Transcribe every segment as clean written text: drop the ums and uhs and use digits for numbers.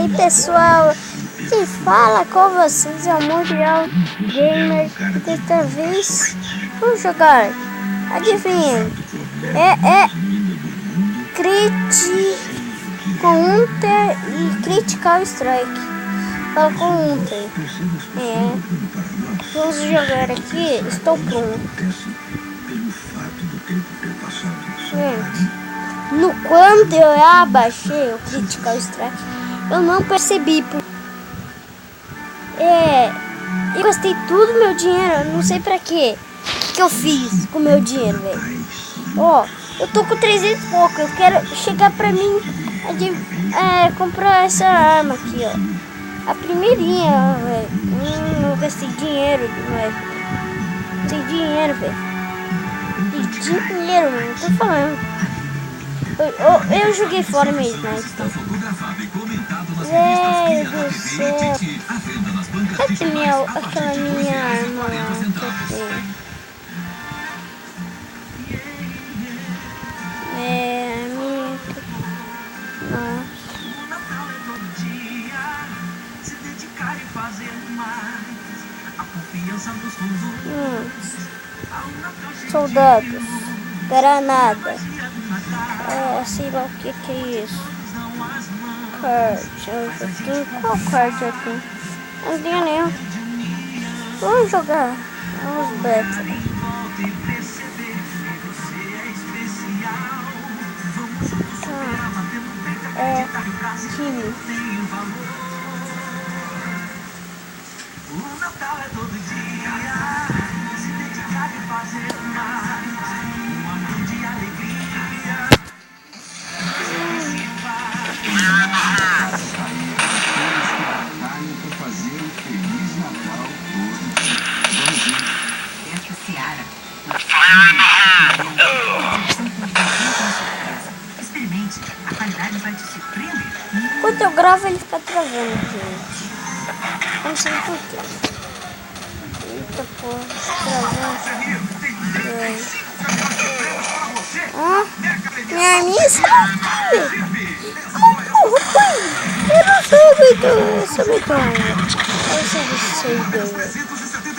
aí pessoal, quem fala com vocês é o Mundial Gamer. Desta vez vamos jogar, adivinhem, é Counter e Critical Strike. Fala Counter. Vamos jogar aqui, estou pronto. Gente, quando eu abaixei o Critical Strike, eu não percebi. Eu gastei tudo meu dinheiro, não sei pra quê. O que eu fiz com meu dinheiro, velho? Ó, eu tô com 300 e pouco, eu quero chegar pra mim comprar essa arma aqui, ó. A primeirinha, velho. Eu gastei dinheiro, velho. Gastei dinheiro, velho. Dinheiro, mano, tô falando. Eu joguei fora mesmo, mas velho do céu. Cadê aquela minha arma lá que eu tenho? A minha... Nossa. Soldados. Granada. Sei lá o que é isso. Card. Qual card eu tenho? Não tenho nenhum. Vamos jogar. Vamos battle. Time. O Natal é todo dia. Se dedicar e fazer mais. Um amor de alegria. Fazer um Feliz Natal todo. Essa Seara. Experimente, a qualidade vai te surpreender. Enquanto eu gravo, ele fica travando, gente. Não sei por quê. Eita porra, travando. Minha arminha sabe. Eu não sou medonho.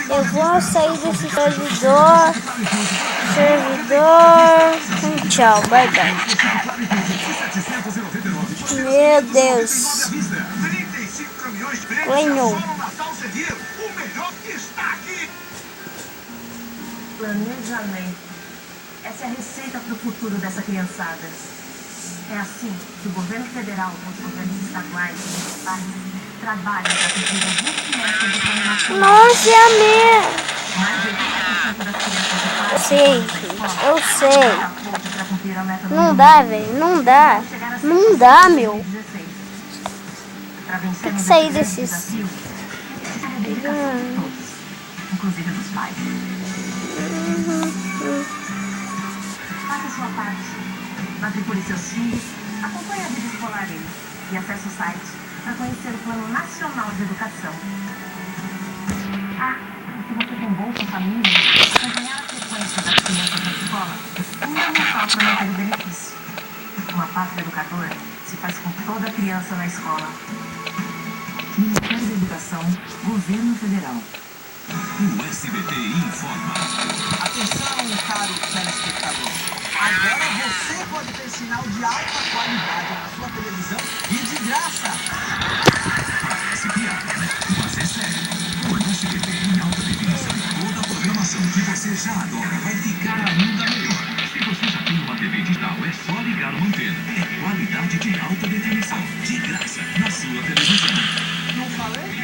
Eu vou sair desse servidor. Tchau, bye bye. Meu Deus. Ganhou. Planejamento. Essa é a receita para o futuro dessa criançada. É assim que o governo federal com os governos estaduais e municipais trabalham para cumprir a 20 do Plano Nacional. Nossa, é a minha. Mais de 80% das crianças de Eu sei, gente. Eu sei. Não dá, velho. Não dá. Não dá, meu. Tem que sair desses... Inclusive dos pais. Faça a sua parte. Matricule seus filhos, acompanhe a vida escolar deles e acesse o site para conhecer o Plano Nacional de Educação. Se você tem Bolsa Família, acompanhar a frequência das crianças na escola é fundamental para manter o benefício. Uma pátria educadora se faz com toda criança na escola. Ministério da Educação, Governo Federal. O SBT informa. Atenção, caro telespectador. Agora você pode ter sinal de alta qualidade na sua televisão e de graça. Parece piada, né? Mas é sério. Com o SBT em alta definição, toda a programação que você já adora vai ficar ainda melhor. Se você já tem uma TV digital, é só ligar uma antena. É qualidade de alta definição, de graça, na sua televisão. Não falei?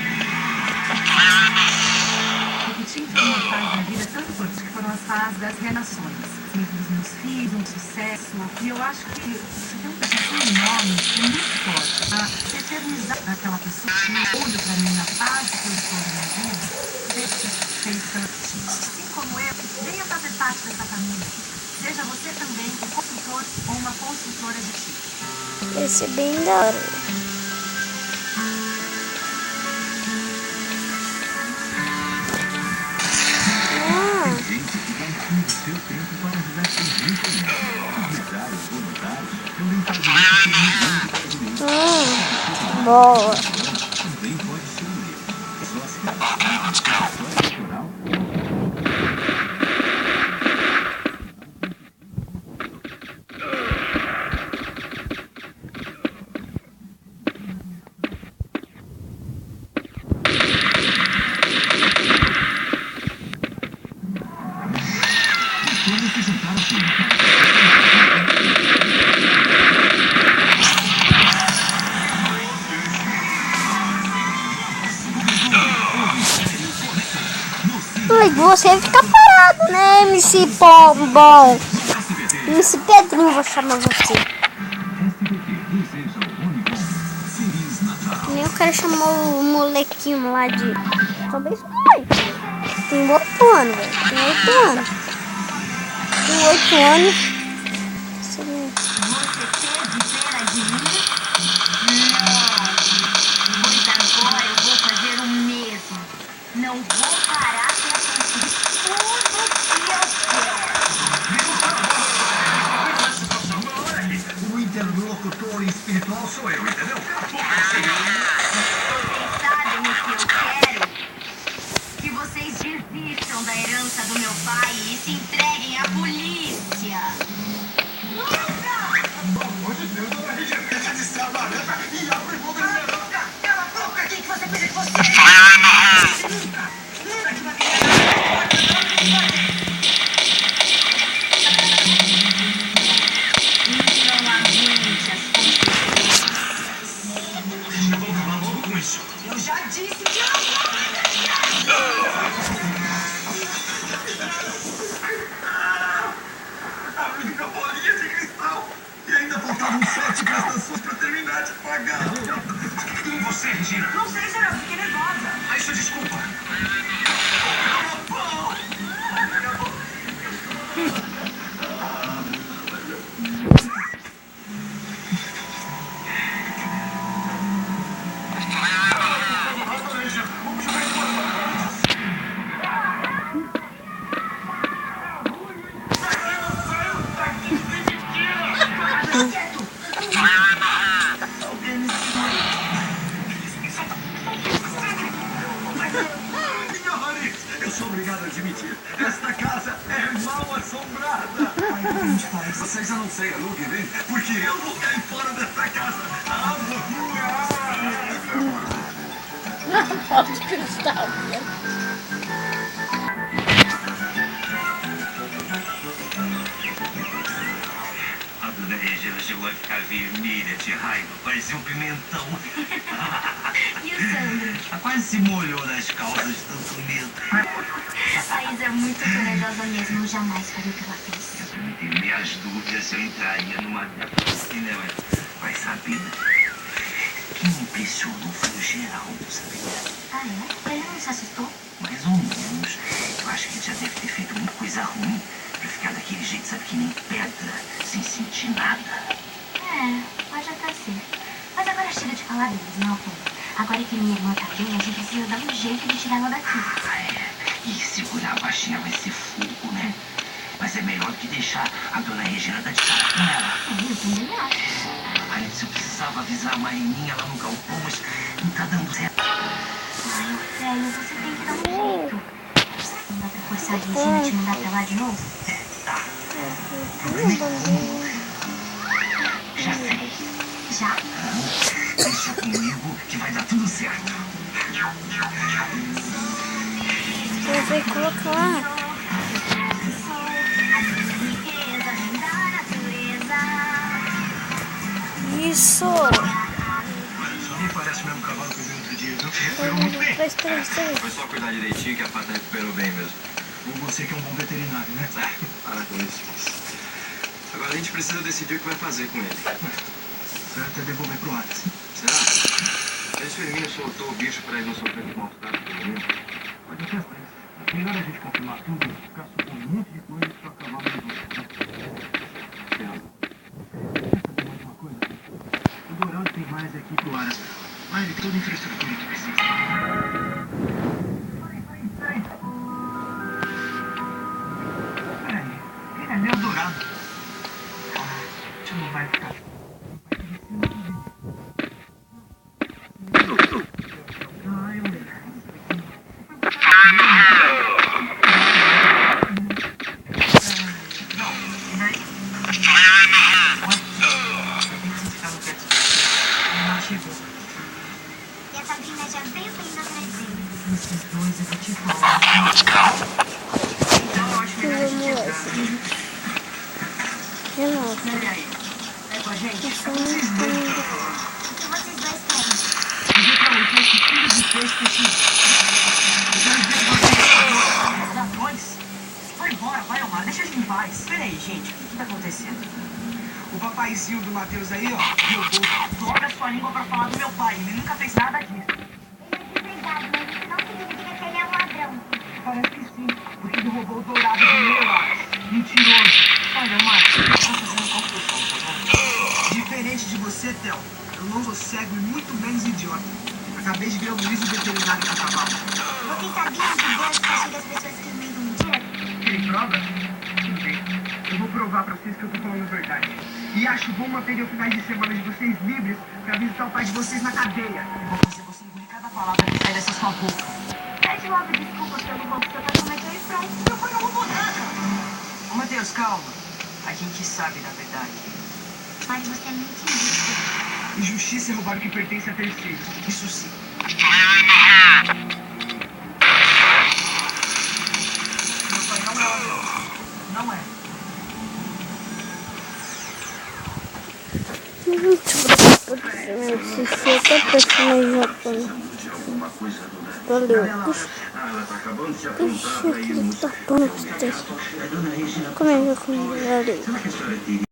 Repetir foi uma fase da vida tanto quanto que foram as fases das relações. Entre os meus filhos, um sucesso. E eu acho que você tem um potencial enorme, é muito forte. A se eternizar daquela pessoa que olha pra mim na fase que eu estou na minha vida, seja feita assim como eu, venha fazer parte dessa família. Seja você também um consultor ou uma consultora de ti. Esse é bem da hora. Seu tempo para ajudar sem gente. Os voluntários, também fazem isso. Boa. Também pode ser um erro. Só se eleitoral. Todos se juntaram aqui. Você fica parado, né, MC Bom? MC Pedrinho, vou chamar você. Eu quero chamar o molequinho lá de... Talvez vai. Tem 8 anos, velho. Tem 8 anos. Tem 8 anos. Você teve pena de mim? Não. Pois agora eu vou fazer o mesmo. Não vou parar até conseguir tudo que eu quero. O interlocutor espiritual sou eu, entendeu? Vocês sabem o que eu quero? Que vocês desistam da herança do meu pai e se entreguem à polícia. Pelo amor de Deus, dona Regina, deixa de ser a varanda e abre fogo no meu... Cala a boca! Quem que você pensa que você é? Eu já disse que eu não abri a bolinha de cristal e ainda faltavam 7 prestações pra terminar de pagar. E você, Regina? Não sei, será? Eu fiquei nervosa. Ah, isso é desculpa. Eu sou obrigado a admitir, esta casa é mal assombrada. Vocês já não sei aluguem, né? Porque eu vou cair fora desta casa. Foto de cristal. A dona Regina chegou a ficar vermelha de raiva, parecia um pimentão. E o Sandro? Quase se molhou nas calças de tanto medo. A Isa é muito corajosa mesmo. Eu jamais faria o que ela fez. Eu também tenho minhas dúvidas se eu entraria numa piscina, vai saber. Quem me impressionou foi o Geraldo, sabia? Ah, é? Ele não se assustou? Mais ou menos. Eu acho que ele já deve ter feito muita coisa ruim pra ficar daquele jeito, sabe, que nem pedra, sem sentir nada. É, pode até ser. Mas agora chega de falar deles, não, Tom? Agora que minha irmã tá bem, a gente precisa dar um jeito de tirar ela daqui. Ah, é. E segurar a baixinha vai ser fogo, né? Mas é melhor do que deixar a dona Regina dar de cara com ela. Eu também acho. Ai, se eu precisava avisar a Marininha lá no galpão, mas não tá dando certo. Ai, velho, você tem que dar um jeito. Não dá pra forçar a Regina e te mandar pra lá de novo? Tá. Já sei. Já? Deixa comigo que vai dar tudo certo. Você vai colocar. Isso. Só me parece o mesmo cavalo que eu vi outro dia, viu? Recuperou muito bem. Foi só cuidar direitinho que a pata recuperou bem mesmo. Ou você que é um bom veterinário, né? Para com isso. Agora a gente precisa decidir o que vai fazer com ele. Certo é devolver pro Alex. Será? A Firmino soltou o bicho pra ele não sofrer de mal-estar. Pode até ser. É melhor a gente confirmar tudo, ficar supondo um monte de coisa pra acabar mais um. Tem razão. Quer saber mais uma coisa? O Dourado tem mais aqui pro Alex. Mas ele tem toda a infraestrutura que precisa. Peraí, quem é meu Dourado? Ah, isso não vai ficar. chegou. E a Sabrina já veio vindo atrás dele. Esses dois eu vou te falar. Então eu acho melhor a gente entrar. Renato. Pera aí. É com a gente? Essa não está indo. O que vocês dois querem? Eu vou pra lutar esse filho de peixe com esse... Eu quero ver vocês ladrões. Vai embora, vai, Omar. Deixa a gente em paz. Pera aí, gente. O que tá acontecendo? O papaizinho do Matheus aí, ó, roubou. Dobra sua língua pra falar do meu pai. Ele nunca fez nada disso. Ele é desempregado, mas isso não significa que ele é um ladrão. Parece que sim. Porque ele roubou o dourado do meu lado. Mentiroso. Olha, Omar, você tá fazendo confusão, tá bom? Diferente de você, Theo, eu não sou cego e muito menos idiota. Acabei de ver o Luiz, o veterinário do cavalo. Vocês sabiam que Deus castiga as pessoas que inventam mentiras? Tem prova? Tudo bem. Eu vou provar pra vocês que eu tô falando a verdade. E acho bom manterem os finais de semana de vocês livres pra visitar o pai de vocês na cadeia. Eu vou fazer você engolir cada palavra que sai dessa sua boca. Pede logo desculpa pelo roubo que seu pai cometeu e pronto. Meu pai não roubou nada. Ô, Matheus, calma. A gente sabe da verdade. Pai, você é muito injusto. Injustiça é roubar o que pertence a terceiros. Isso sim. Meu pai não é ladrão. Não é. Personagem japonês. Valeu. Deixa eu tapar no texto. Como é que eu valeu?